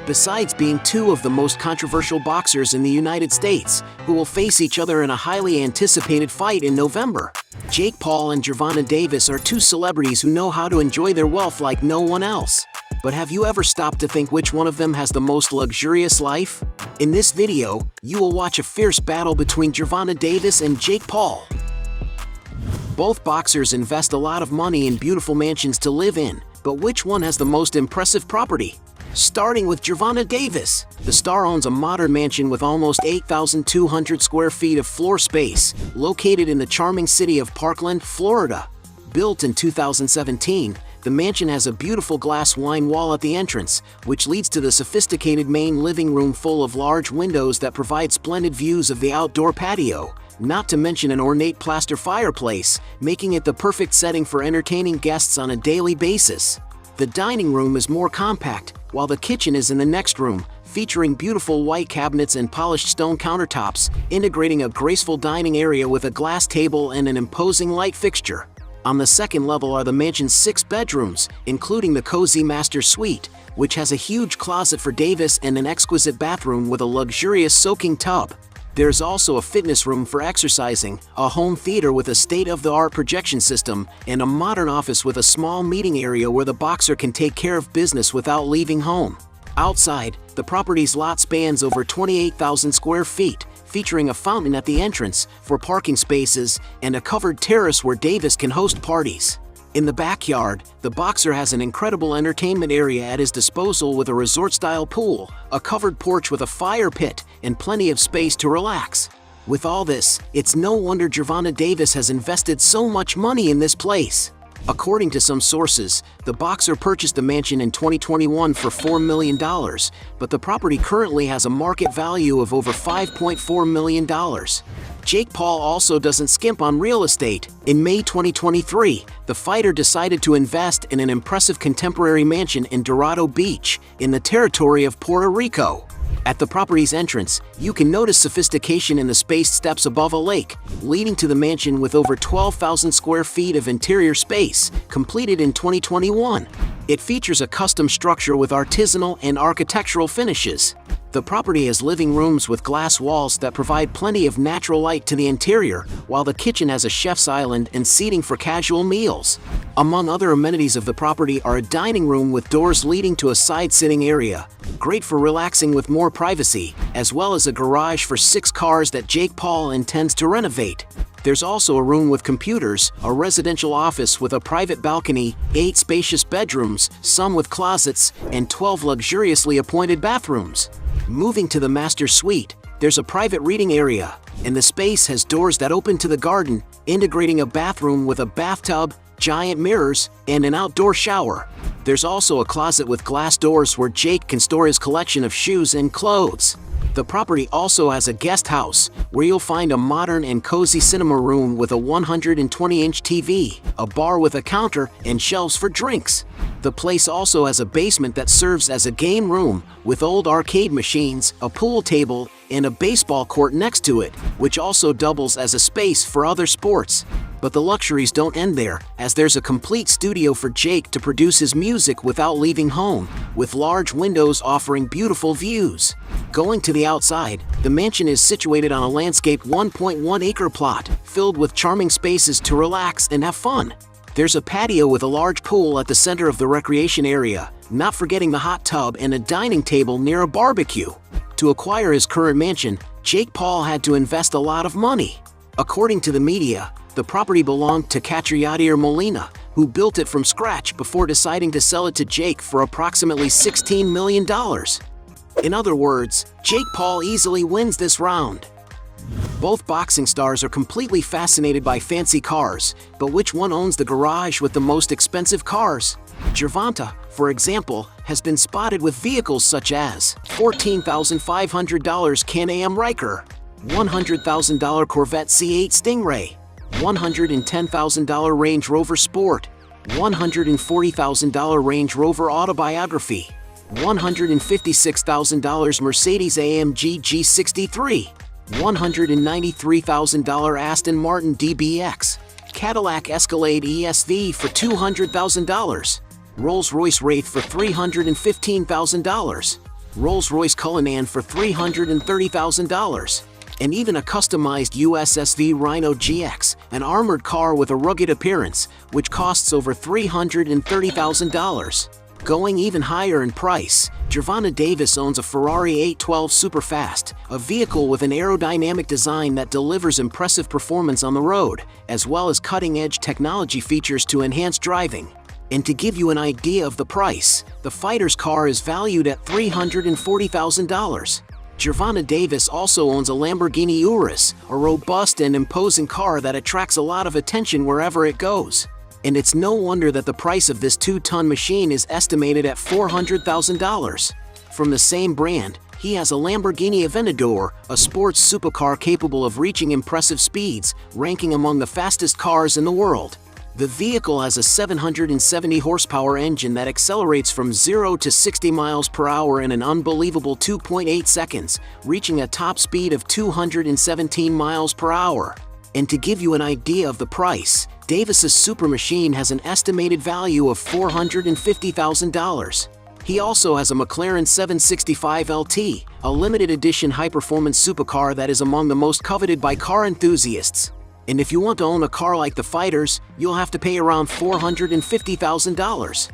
besides being two of the most controversial boxers in the United States, who will face each other in a highly anticipated fight in November. Jake Paul and Gervonta Davis are two celebrities who know how to enjoy their wealth like no one else. But have you ever stopped to think which one of them has the most luxurious life? In this video, you will watch a fierce battle between Gervonta Davis and Jake Paul. Both boxers invest a lot of money in beautiful mansions to live in, but which one has the most impressive property? Starting with Gervonta Davis, the star owns a modern mansion with almost 8,200 square feet of floor space, located in the charming city of Parkland, Florida. Built in 2017, the mansion has a beautiful glass wine wall at the entrance, which leads to the sophisticated main living room full of large windows that provide splendid views of the outdoor patio, not to mention an ornate plaster fireplace, making it the perfect setting for entertaining guests on a daily basis. The dining room is more compact, while the kitchen is in the next room, featuring beautiful white cabinets and polished stone countertops, integrating a graceful dining area with a glass table and an imposing light fixture. On the second level are the mansion's 6 bedrooms, including the cozy master suite, which has a huge closet for Davis and an exquisite bathroom with a luxurious soaking tub. There's also a fitness room for exercising, a home theater with a state-of-the-art projection system, and a modern office with a small meeting area where the boxer can take care of business without leaving home. Outside, the property's lot spans over 28,000 square feet, featuring a fountain at the entrance for parking spaces and a covered terrace where Davis can host parties. In the backyard, the boxer has an incredible entertainment area at his disposal with a resort-style pool, a covered porch with a fire pit, and plenty of space to relax. With all this, it's no wonder Gervonta Davis has invested so much money in this place. According to some sources, the boxer purchased the mansion in 2021 for $4 million, but the property currently has a market value of over $5.4 million. Jake Paul also doesn't skimp on real estate. In May 2023, the fighter decided to invest in an impressive contemporary mansion in Dorado Beach, in the territory of Puerto Rico. At the property's entrance, you can notice sophistication in the spaced steps above a lake, leading to the mansion with over 12,000 square feet of interior space, completed in 2021. It features a custom structure with artisanal and architectural finishes. The property has living rooms with glass walls that provide plenty of natural light to the interior, while the kitchen has a chef's island and seating for casual meals. Among other amenities of the property are a dining room with doors leading to a side-sitting area, great for relaxing with more privacy, as well as a garage for 6 cars that Jake Paul intends to renovate. There's also a room with computers, a residential office with a private balcony, 8 spacious bedrooms, some with closets, and 12 luxuriously appointed bathrooms. Moving to the master suite, there's a private reading area, and the space has doors that open to the garden, integrating a bathroom with a bathtub, giant mirrors, and an outdoor shower. There's also a closet with glass doors where Jake can store his collection of shoes and clothes. The property also has a guest house, where you'll find a modern and cozy cinema room with a 120-inch TV, a bar with a counter, and shelves for drinks. The place also has a basement that serves as a game room, with old arcade machines, a pool table, and a baseball court next to it, which also doubles as a space for other sports. But the luxuries don't end there, as there's a complete studio for Jake to produce his music without leaving home, with large windows offering beautiful views. Going to the outside, the mansion is situated on a landscaped 1.1-acre plot, filled with charming spaces to relax and have fun. There's a patio with a large pool at the center of the recreation area, not forgetting the hot tub and a dining table near a barbecue. To acquire his current mansion, Jake Paul had to invest a lot of money. According to the media, the property belonged to Yadier Molina, who built it from scratch before deciding to sell it to Jake for approximately $16 million. In other words, Jake Paul easily wins this round. Both boxing stars are completely fascinated by fancy cars, but which one owns the garage with the most expensive cars? Gervonta, for example, has been spotted with vehicles such as $14,500 Can-Am Ryker, $100,000 Corvette C8 Stingray, $110,000 Range Rover Sport, $140,000 Range Rover Autobiography, $156,000 Mercedes-AMG G63, $193,000 Aston Martin DBX, Cadillac Escalade ESV for $200,000, Rolls-Royce Wraith for $315,000, Rolls-Royce Cullinan for $330,000. And even a customized USSV Rhino GX, an armored car with a rugged appearance, which costs over $330,000. Going even higher in price, Gervonta Davis owns a Ferrari 812 Superfast, a vehicle with an aerodynamic design that delivers impressive performance on the road, as well as cutting-edge technology features to enhance driving. And to give you an idea of the price, the fighter's car is valued at $340,000. Gervonta Davis also owns a Lamborghini Urus, a robust and imposing car that attracts a lot of attention wherever it goes. And it's no wonder that the price of this 2-ton machine is estimated at $400,000. From the same brand, he has a Lamborghini Aventador, a sports supercar capable of reaching impressive speeds, ranking among the fastest cars in the world. The vehicle has a 770 horsepower engine that accelerates from 0 to 60 miles per hour in an unbelievable 2.8 seconds, reaching a top speed of 217 miles per hour. And to give you an idea of the price, Davis's super machine has an estimated value of $450,000. He also has a McLaren 765 LT, a limited edition high-performance supercar that is among the most coveted by car enthusiasts. And if you want to own a car like the fighters, you'll have to pay around $450,000.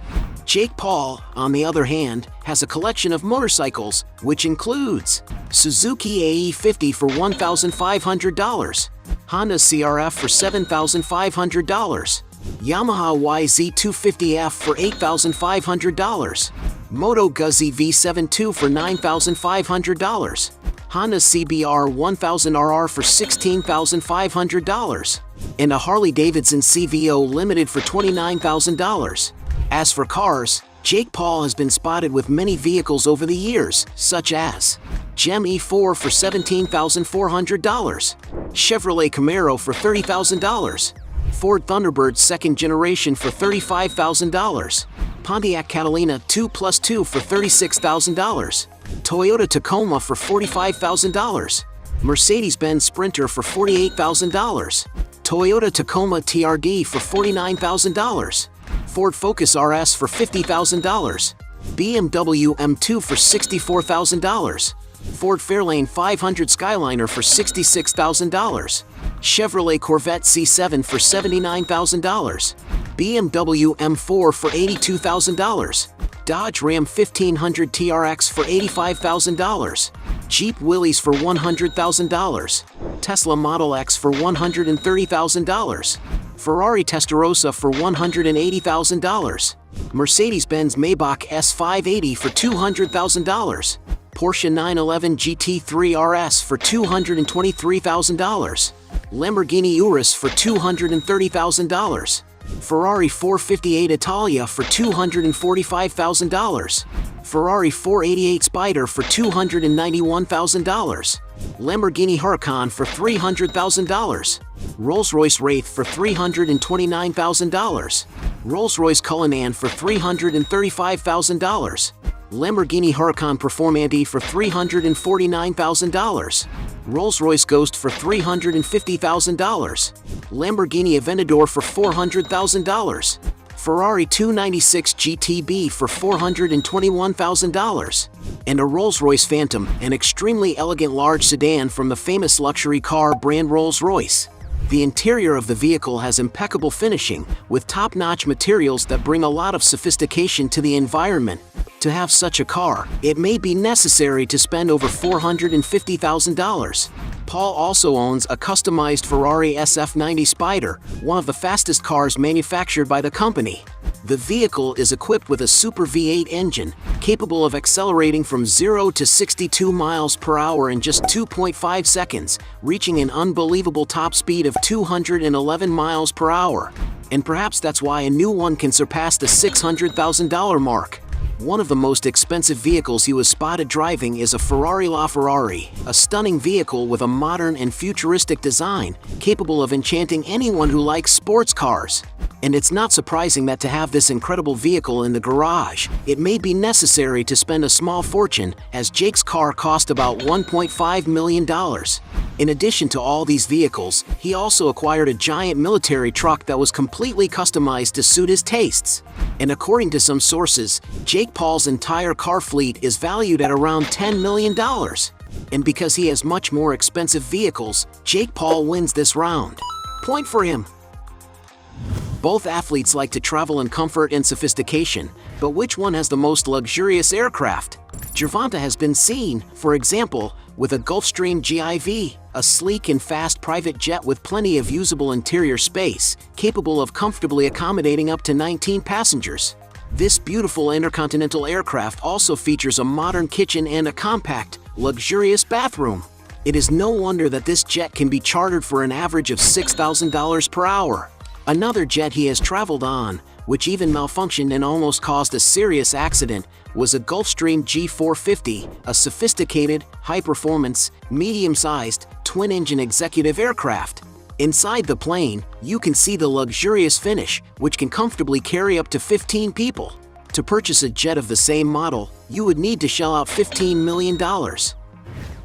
Jake Paul, on the other hand, has a collection of motorcycles, which includes Suzuki AE50 for $1,500, Honda CRF for $7,500, Yamaha YZ250F for $8,500, Moto Guzzi V72 for $9,500, Honda CBR 1000RR for $16,500, and a Harley-Davidson CVO Limited for $29,000. As for cars, Jake Paul has been spotted with many vehicles over the years, such as Gem E4 for $17,400, Chevrolet Camaro for $30,000, Ford Thunderbird 2nd generation for $35,000, Pontiac Catalina 2+2 for $36,000, Toyota Tacoma for $45,000, Mercedes-Benz Sprinter for $48,000, Toyota Tacoma TRD for $49,000, Ford Focus RS for $50,000, BMW M2 for $64,000, Ford Fairlane 500 Skyliner for $66,000, Chevrolet Corvette C7 for $79,000, BMW M4 for $82,000, Dodge Ram 1500 TRX for $85,000, Jeep Willys for $100,000, Tesla Model X for $130,000, Ferrari Testarossa for $180,000, Mercedes-Benz Maybach S580 for $200,000, Porsche 911 GT3 RS for $223,000, Lamborghini Urus for $230,000, Ferrari 458 Italia for $245,000, Ferrari 488 Spider for $291,000, Lamborghini Huracan for $300,000, Rolls-Royce Wraith for $329,000, Rolls-Royce Cullinan for $335,000, Lamborghini Huracan Performante for $349,000, Rolls-Royce Ghost for $350,000, Lamborghini Aventador for $400,000, Ferrari 296 GTB for $421,000, and a Rolls-Royce Phantom, an extremely elegant large sedan from the famous luxury car brand Rolls-Royce. The interior of the vehicle has impeccable finishing, with top-notch materials that bring a lot of sophistication to the environment. To have such a car, it may be necessary to spend over $450,000. Paul also owns a customized Ferrari SF90 Spider, one of the fastest cars manufactured by the company. The vehicle is equipped with a Super V8 engine, capable of accelerating from 0 to 62 miles per hour in just 2.5 seconds, reaching an unbelievable top speed of 211 miles per hour. And perhaps that's why a new one can surpass the $600,000 mark. One of the most expensive vehicles he was spotted driving is a Ferrari LaFerrari, a stunning vehicle with a modern and futuristic design, capable of enchanting anyone who likes sports cars. And it's not surprising that to have this incredible vehicle in the garage, it may be necessary to spend a small fortune, as Jake's car cost about $1.5 million. In addition to all these vehicles, he also acquired a giant military truck that was completely customized to suit his tastes. And according to some sources, Jake Paul's entire car fleet is valued at around $10 million. And because he has much more expensive vehicles, Jake Paul wins this round. Point for him. Both athletes like to travel in comfort and sophistication, but which one has the most luxurious aircraft? Gervonta has been seen, for example, with a Gulfstream GIV, a sleek and fast private jet with plenty of usable interior space, capable of comfortably accommodating up to 19 passengers. This beautiful intercontinental aircraft also features a modern kitchen and a compact, luxurious bathroom. It is no wonder that this jet can be chartered for an average of $6,000 per hour. Another jet he has traveled on, which even malfunctioned and almost caused a serious accident, was a Gulfstream G450, a sophisticated, high-performance, medium-sized, twin-engine executive aircraft. Inside the plane, you can see the luxurious finish, which can comfortably carry up to 15 people. To purchase a jet of the same model, you would need to shell out $15 million.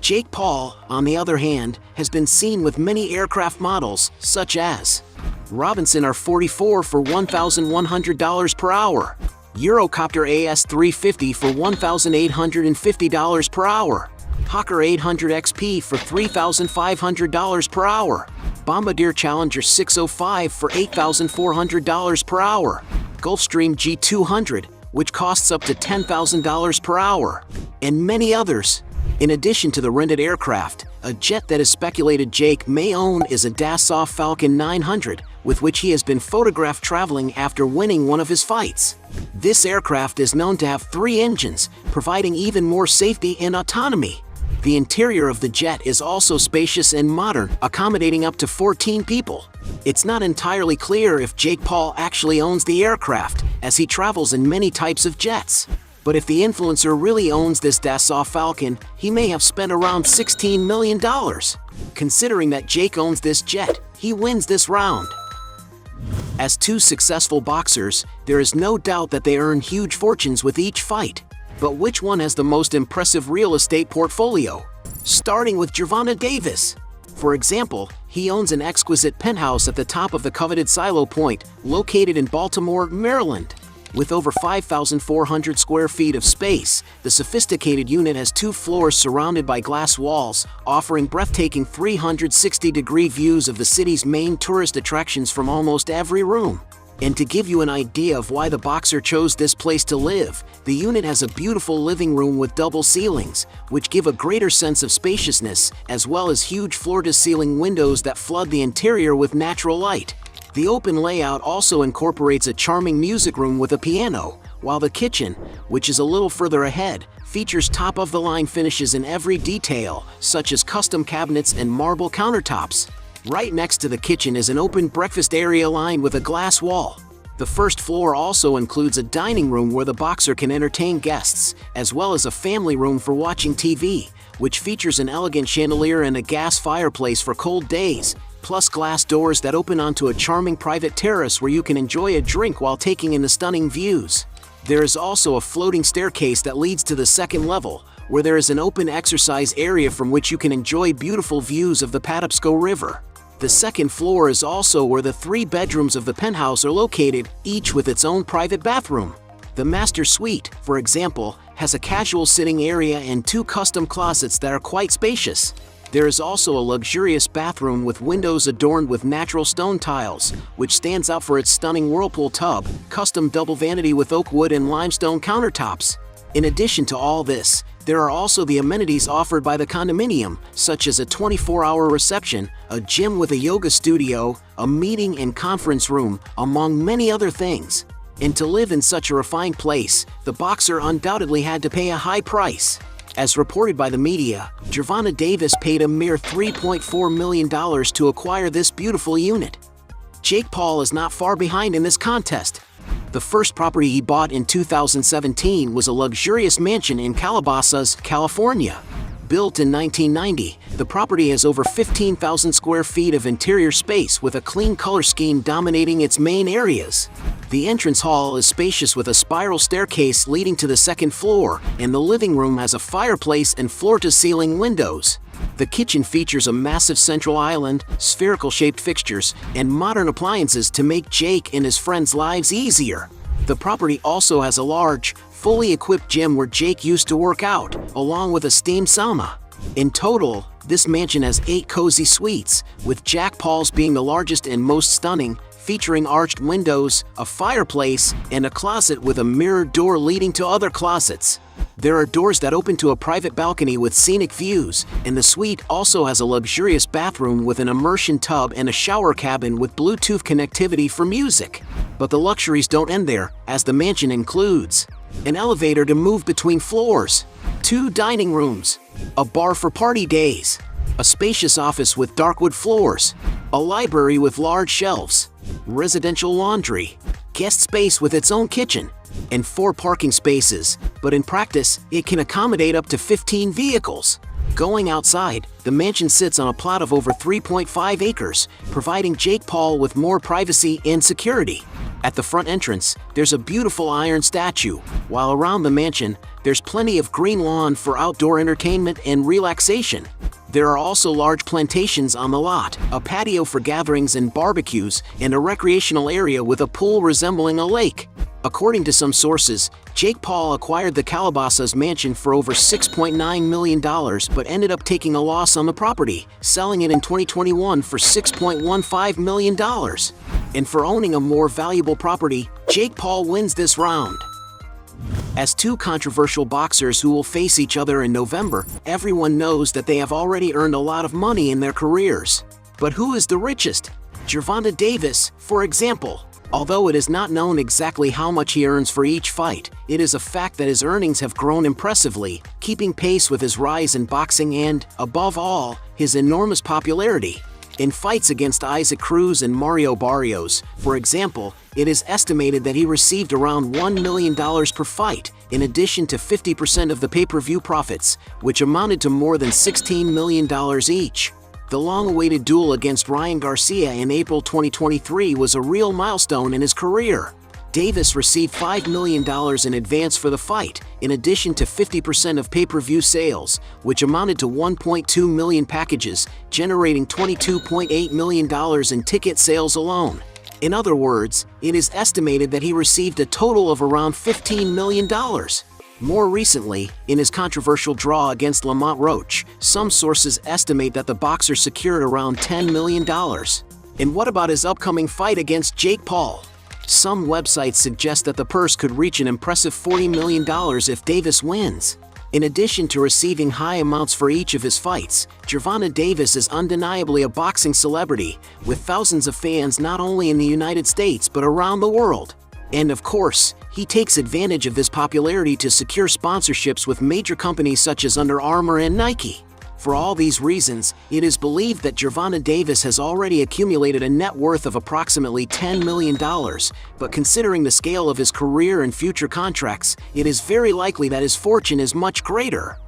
Jake Paul, on the other hand, has been seen with many aircraft models, such as Robinson R44 for $1,100 per hour, Eurocopter AS350 for $1,850 per hour, Hawker 800 XP for $3,500 per hour, Bombardier Challenger 605 for $8,400 per hour, Gulfstream G200, which costs up to $10,000 per hour, and many others. In addition to the rented aircraft, a jet that is speculated Jake may own is a Dassault Falcon 900, with which he has been photographed traveling after winning one of his fights. This aircraft is known to have 3 engines, providing even more safety and autonomy. The interior of the jet is also spacious and modern, accommodating up to 14 people. It's not entirely clear if Jake Paul actually owns the aircraft, as he travels in many types of jets. But if the influencer really owns this Dassault Falcon, he may have spent around $16 million. Considering that Jake owns this jet, he wins this round. As 2 successful boxers, there is no doubt that they earn huge fortunes with each fight. But which one has the most impressive real estate portfolio? Starting with Gervonta Davis. For example, he owns an exquisite penthouse at the top of the coveted Silo Point, located in Baltimore, Maryland. With over 5,400 square feet of space, the sophisticated unit has 2 floors surrounded by glass walls, offering breathtaking 360-degree views of the city's main tourist attractions from almost every room. And to give you an idea of why the boxer chose this place to live, the unit has a beautiful living room with double ceilings, which give a greater sense of spaciousness, as well as huge floor-to-ceiling windows that flood the interior with natural light. The open layout also incorporates a charming music room with a piano, while the kitchen, which is a little further ahead, features top-of-the-line finishes in every detail, such as custom cabinets and marble countertops. Right next to the kitchen is an open breakfast area lined with a glass wall. The first floor also includes a dining room where the boxer can entertain guests, as well as a family room for watching TV, which features an elegant chandelier and a gas fireplace for cold days, plus glass doors that open onto a charming private terrace where you can enjoy a drink while taking in the stunning views. There is also a floating staircase that leads to the second level, where there is an open exercise area from which you can enjoy beautiful views of the Patapsco River. The second floor is also where the 3 bedrooms of the penthouse are located, each with its own private bathroom. The master suite, for example, has a casual sitting area and 2 custom closets that are quite spacious. There is also a luxurious bathroom with windows adorned with natural stone tiles, which stands out for its stunning whirlpool tub, custom double vanity with oak wood and limestone countertops. In addition to all this, there are also the amenities offered by the condominium, such as a 24-hour reception, a gym with a yoga studio, a meeting and conference room, among many other things. And to live in such a refined place, the boxer undoubtedly had to pay a high price. As reported by the media, Gervonta Davis paid a mere $3.4 million to acquire this beautiful unit. Jake Paul is not far behind in this contest. The first property he bought in 2017 was a luxurious mansion in Calabasas, California. Built in 1990, the property has over 15,000 square feet of interior space with a clean color scheme dominating its main areas. The entrance hall is spacious with a spiral staircase leading to the second floor, and the living room has a fireplace and floor-to-ceiling windows. The kitchen features a massive central island, spherical-shaped fixtures, and modern appliances to make Jake and his friends' lives easier. The property also has a large, fully equipped gym where Jake used to work out, along with a steam sauna. In total, this mansion has 8 cozy suites, with Jack Paul's being the largest and most stunning, featuring arched windows, a fireplace, and a closet with a mirrored door leading to other closets. There are doors that open to a private balcony with scenic views, and the suite also has a luxurious bathroom with an immersion tub and a shower cabin with Bluetooth connectivity for music. But the luxuries don't end there, as the mansion includes an elevator to move between floors, 2 dining rooms, a bar for party days, a spacious office with darkwood floors, a library with large shelves, residential laundry, guest space with its own kitchen, and 4 parking spaces, but in practice, it can accommodate up to 15 vehicles. Going outside, the mansion sits on a plot of over 3.5 acres, providing Jake Paul with more privacy and security. At the front entrance, there's a beautiful iron statue, while around the mansion, there's plenty of green lawn for outdoor entertainment and relaxation. There are also large plantations on the lot, a patio for gatherings and barbecues, and a recreational area with a pool resembling a lake. According to some sources, Jake Paul acquired the Calabasas mansion for over $6.9 million but ended up taking a loss on the property, selling it in 2021 for $6.15 million. And for owning a more valuable property, Jake Paul wins this round. As 2 controversial boxers who will face each other in November, everyone knows that they have already earned a lot of money in their careers. But who is the richest? Gervonta Davis, for example. Although it is not known exactly how much he earns for each fight, it is a fact that his earnings have grown impressively, keeping pace with his rise in boxing and, above all, his enormous popularity. In fights against Isaac Cruz and Mario Barrios, for example, it is estimated that he received around $1 million per fight, in addition to 50% of the pay-per-view profits, which amounted to more than $16 million each. The long-awaited duel against Ryan Garcia in April 2023 was a real milestone in his career. Davis received $5 million in advance for the fight, in addition to 50% of pay-per-view sales, which amounted to 1.2 million packages, generating $22.8 million in ticket sales alone. In other words, it is estimated that he received a total of around $15 million. More recently, in his controversial draw against Lamont Roach, some sources estimate that the boxer secured around $10 million. And what about his upcoming fight against Jake Paul? Some websites suggest that the purse could reach an impressive $40 million if Davis wins. In addition to receiving high amounts for each of his fights, Gervonta Davis is undeniably a boxing celebrity, with thousands of fans not only in the United States but around the world. And of course, he takes advantage of this popularity to secure sponsorships with major companies such as Under Armour and Nike. For all these reasons, it is believed that Gervonta Davis has already accumulated a net worth of approximately $10 million, but considering the scale of his career and future contracts, it is very likely that his fortune is much greater.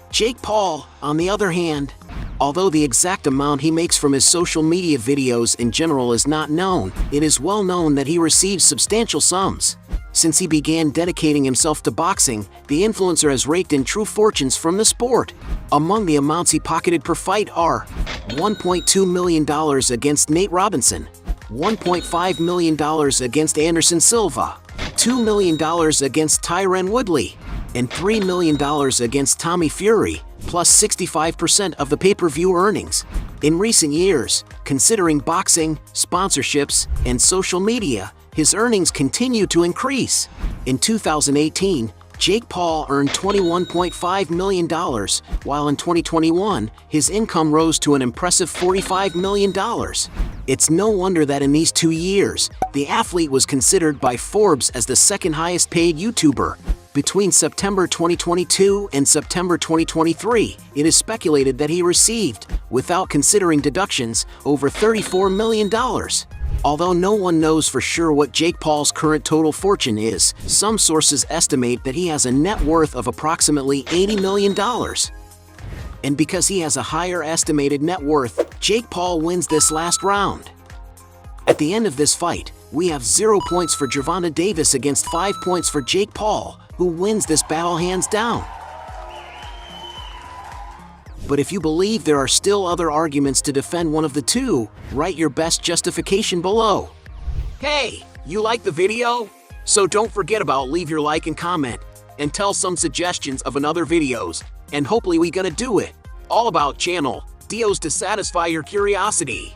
Jake Paul, on the other hand, although the exact amount he makes from his social media videos in general is not known, it is well known that he receives substantial sums. Since he began dedicating himself to boxing, the influencer has raked in true fortunes from the sport. Among the amounts he pocketed per fight are $1.2 million against Nate Robinson, $1.5 million against Anderson Silva, $2 million against Tyron Woodley, and $3 million against Tommy Fury, plus 65% of the pay-per-view earnings. In recent years, considering boxing, sponsorships, and social media, his earnings continue to increase. In 2018, Jake Paul earned $21.5 million, while in 2021, his income rose to an impressive $45 million. It's no wonder that in these 2 years, the athlete was considered by Forbes as the second highest paid YouTuber. Between September 2022 and September 2023, it is speculated that he received, without considering deductions, over $34 million. Although no one knows for sure what Jake Paul's current total fortune is, some sources estimate that he has a net worth of approximately $80 million. And because he has a higher estimated net worth, Jake Paul wins this last round. At the end of this fight, we have 0 points for Gervonta Davis against 5 points for Jake Paul, who wins this battle hands down. But if you believe there are still other arguments to defend one of the two, write your best justification below. Hey, you like the video? So don't forget about leave your like and comment, and tell some suggestions of another videos, and hopefully we gonna do it. All about channel deals to satisfy your curiosity.